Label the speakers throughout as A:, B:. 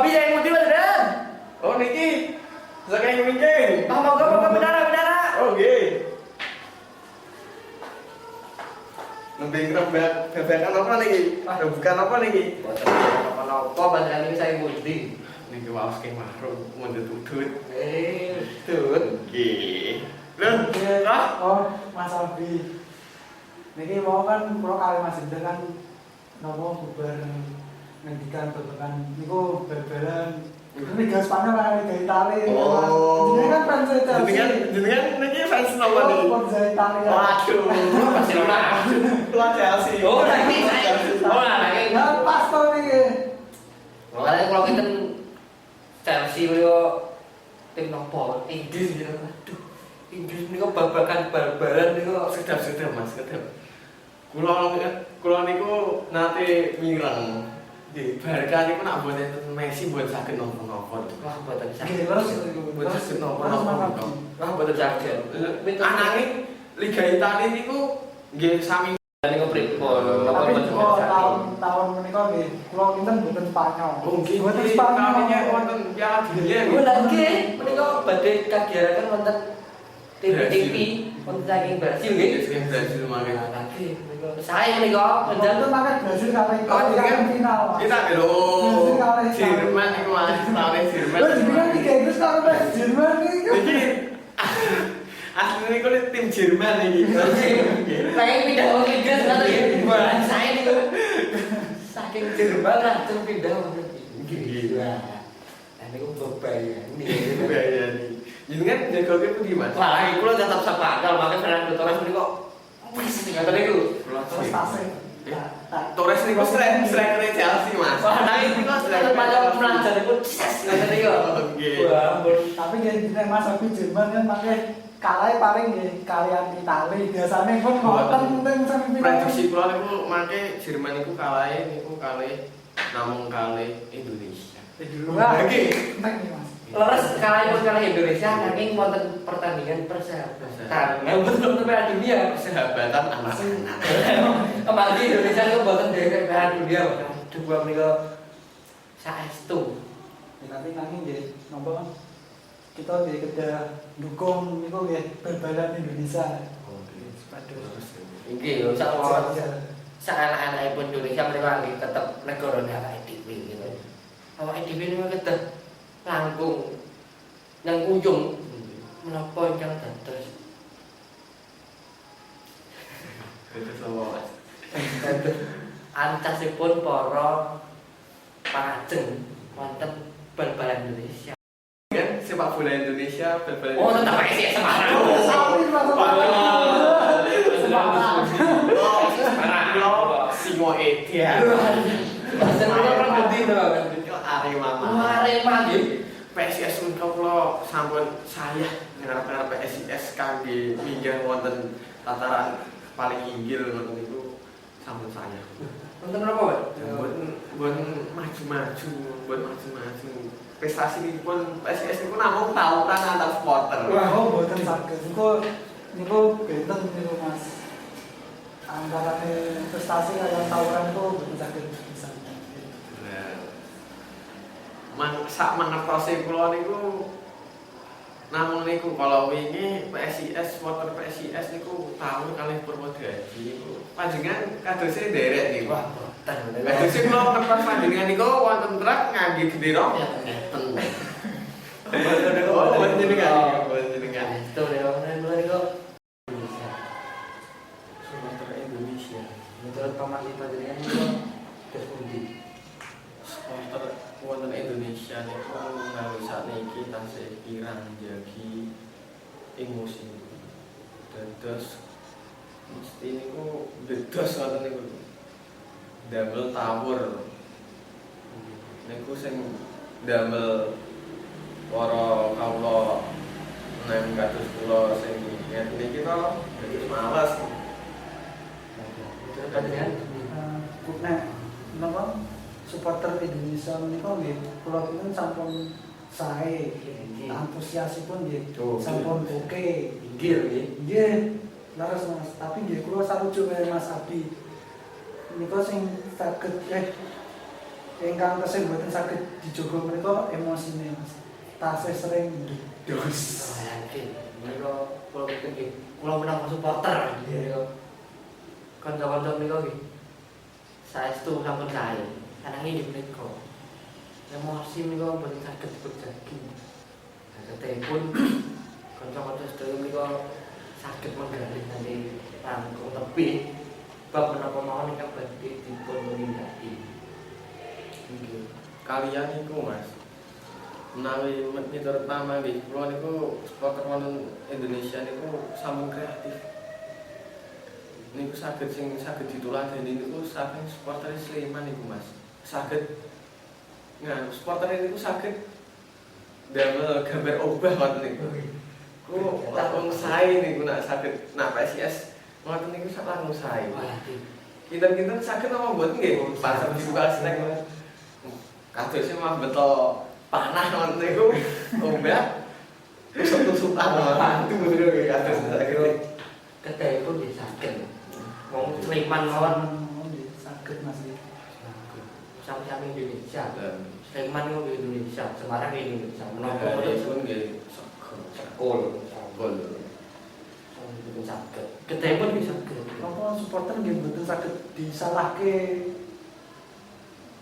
A: piye ngendi Mas?
B: Oh niki saking wingking.
A: Monggo bendara.
B: Oh nggih. Nembe ngrembak bebekan apa niki? Bukan apa niki?
A: Boten apa-apa panjenengan iki saking pundi?
B: Niki waos saking warung mundhut udut.
A: Tut.
B: Nggih. Lho,
C: Oh, Mas Abi. Niki mau kan kula kali Mas Hendra kan nopo bubar ngendikan babagan niku bal-balan. Ini gas Spanyol kan Liga Italia.
B: Oh.
C: Ini kan fans Italia.
B: Jenengan niki fans napa niki?
C: Fans Italia.
B: Waduh,
A: Barcelona.
B: Kula Chelsea.
A: Oh, lagi saya. Oh, lagi.
C: Nah, pas to niki.
A: Kalau kita Chelsea yo tim nopo? Inggris gitu. Aduh. Inggris niku babakan bal-balan niku
B: Sedap Mas, sedap. Kula niku nate mireng. Nggih, Barca niku nak mboten Messi mboten saged napa-napa.
A: wah boten
C: Oke,
A: saged.
C: terus
B: Mboten saged napa-napa.
A: Wah boten saged.
B: Ananging Liga Italia niku nggih sami
A: niku pripun?
C: tapi tahun menika nggih kula kinten mboten Spanyol.
B: oh nggih
C: Mboten
B: nggih
C: Spanyol.
B: kalinya wonten Piala Dunia
A: Oh lagi menika badhe kagiyaraken wonten TV wonten saking Brasil nggih.
B: Nggih Brasil mangke.
A: Lagi menika saya menika
C: Wonten
A: menjal
C: makan Brasil sampai
B: Oh, jenengan
C: final.
B: kita lho Jerman niku Mas, tahun Jerman.
C: Lho jenengan Liga Inggris karo Jerman niku.
B: Iki asline niku tim Jerman iki.
A: pengen pindah ke Inggris atau gimana saya niku saking Jerman langsung pindah ke Inggris. Nah niku beban ini.
B: Bahaya nih. Jenengan jagoke pundi Mas?
A: Wah, iki kula tetap sepakat makanya Fernando Torres niku wis ngaten niku.
C: Prestasi.
B: Torres niku striker Chelsea Mas.
A: Wah, nang iki kok macam pelajar iku ses ngaten niku.
B: Nggih.
A: Wah, ampun.
C: Tapi jenenge Mas Abi Jerman kan pakai kalah paling nggih kalian Italia. Biasane pun ngoten teng semifinal.
B: Prediksi kula niku mangke Jerman niku kalih namung kalih Indonesia.
C: Wah,
B: Lagi.
C: nek nih Mas.
A: Leres kalahipun kalih Indonesia nanging wonten pertandingan persahabatan. Nah, betul Piala Dunia.
B: Persahabatan anak-anak.
A: Kembali Indonesia itu boten dhewe Piala Dunia. Dua menika saestu.
C: Tapi nanging nggih napa kan kita nggih kedah dukung niku nggih bal-balan Indonesia.
A: Iki lho sak anak-anakipun Indonesia menika nggih tetep negarane awake dhewe gitu. Awake dhewe niku kedah langkung nang ujung menapa ingkang dados ancasipun para pangajeng wonten bal-balan Indonesia.
B: Kan sepak bola Indonesia bal-balan.
A: Oh, tetap PSIS Semarang.
C: Sapi Mas.
B: Singo Edia.
A: Bahasa orang ngerti to.
B: Arema.
A: Arema nggih.
B: PSIS menika kula sampun sayah ngarep-arep PSIS kangge minggah wonten tataran paling inggil ngoten niku sampun sayah.
A: Wonten napa, Pak?
B: Mboten maju-maju. Prestasinipun PSIS niku namung tawuran antar supporter.
C: Wah, mboten saged. Niku benten niku Mas. Antara prestasi kalian tawuran itu mboten saged bisa.
B: Sak mangertosi kula niku namung niku kalau wingi PSIS supporter PSIS niku tahun kalih Purwodadi niku panjenengan kadose nderek niku.
A: Wah, boten.
B: Kadose kula ngertos panjenengan niku wonten truk ngangge gendera ngeten. Oh, panjenengan.
A: Itu lho, mulai niku Indonesia.
B: Supporter Indonesia.
A: Menurut pamali panjenengan niku terus pundi?
B: Supporter wonten Indonesia niku ngawi sakniki tasih kirang jagi ing musim. Dados mesti niku bedos wonten niku. Damel tawur. Niku sing damel para kawula nang kados kula sing ngeten iki to dados males.
A: Panjenengan
C: Nek napa supporter Indonesia menika nggih kula kinten sampun sae. Antusiasipun nggih sampun oke.
A: inggil nggih.
C: Nggih, laras Mas, tapi nggih kula sarujuk karo Mas Abi. Menika sing saged ingkang tesih mboten saged dijogo menika emosine Mas. Tasih sering dos.
A: Yakin, mereka kalau kita gitu, kalau menang supporter, gitu. Kanca-kanca mereka gitu, saya itu sampun saya, karena ini mereka, emosi mereka bukan sakit berjagi, telepon, kanca-kanca sedaya mereka sakit menggali nanti rangkum lebih, bab menapa mau nih kan berarti dipun menghindari.
B: Kalian iku Mas menawi miturut nama nggih kula niku supporter wonten Indonesia niku sampun kreatif. Niku saged dituladani niku saking supporter Sleman niku Mas. Saged supporter niku saged damel gambar obah wonten niku. Ku langkung sae niku nak saged nak PSIS ngoten niku sak langkung sae. Kinten-kinten saged apa mboten nggih? Pasar dibuka snack. Kadosé mah betul panah wonten niku ombak tusuk-tusukan mantu ngono nggih kados sakit.
A: Ketelepon di sakit. Wong Sleman mawon
C: saged Mas.
A: sama-sama Indonesia. Sleman itu Indonesia, Semarang Indonesia.
B: Menapa
A: Menapa
B: pun nggih
A: sekol. Sakit. Ketelepon bisa sakit.
C: Napa supporter nggih mboten saged disalahke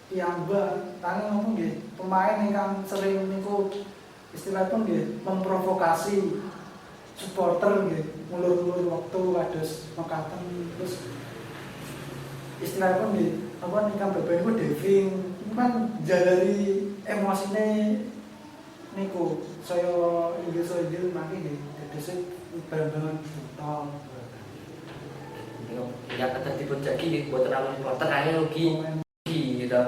C: piyambak, nanging ngomong nggih pemain ingkang sering niku istilahipun nggih memprovokasi supporter nggih ngulur-ngulur waktu kados mekaten terus istilahipun nggih apa ingkang beberapa niku diving niku kan jalari emosine niku saya inggil mangke nggih dados bareng-bareng buta.
A: Ya kata dipun jagi buat terlalu supporter ae rugi gitu.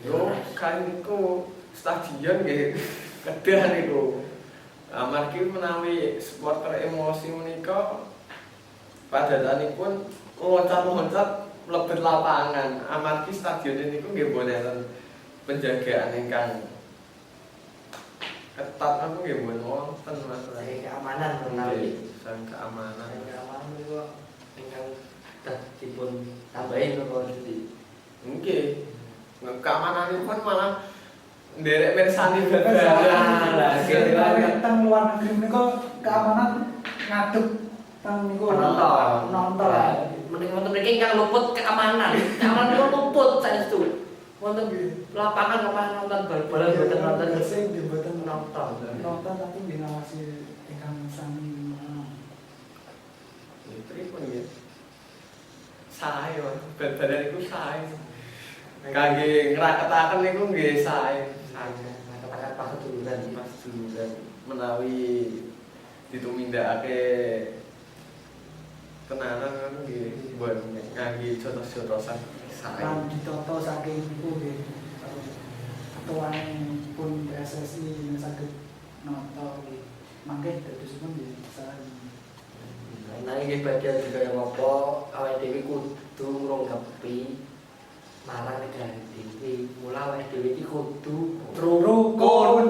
B: Yo kan niku stadion nggih kedah niku. Amargi menawi supporter emosi menika padatanipun loncat-loncat mlebet lapangan. Amargi stadion niku nggih boten penjagaan ingkang ketat aku nggih mboten wonten Mas.
A: Keamanan menawi
B: keamanan.
A: Keamanan niku ingkang dipun tambahin kok jadi.
B: Nggih. Keamananipun malah nderek mirsani bal-balan.
A: Lah,
C: teng luar negeri menika keamanan ngadeg teng niku nonton.
A: Mending wonten mriki ingkang luput keamanan. Keamanan niku luput saestu. Wonten lapangan nonton bal-balan boten nonton
C: sing mboten
A: nonton.
C: nonton tapi ngawasi ingkang sami.
B: Pripun nggih? Sae bal-balan iku sae. Kangge ngraketaken niku nggih sae.
A: Katakan pas duluran
B: Menawi ditumindakake tenanan kan nggih buat ngangge jotos-jotosan sae.
C: Lan ditoto saking niku nggih ketuane pun PSSI yang saged nonton nggih. Mangke dadosipun nggih sae.
A: Nah ini bagian juga yang apa awake dhewe kudu ngrungkepi marang negara dhewe. Mula awake dhewe iki kudu
C: Rukun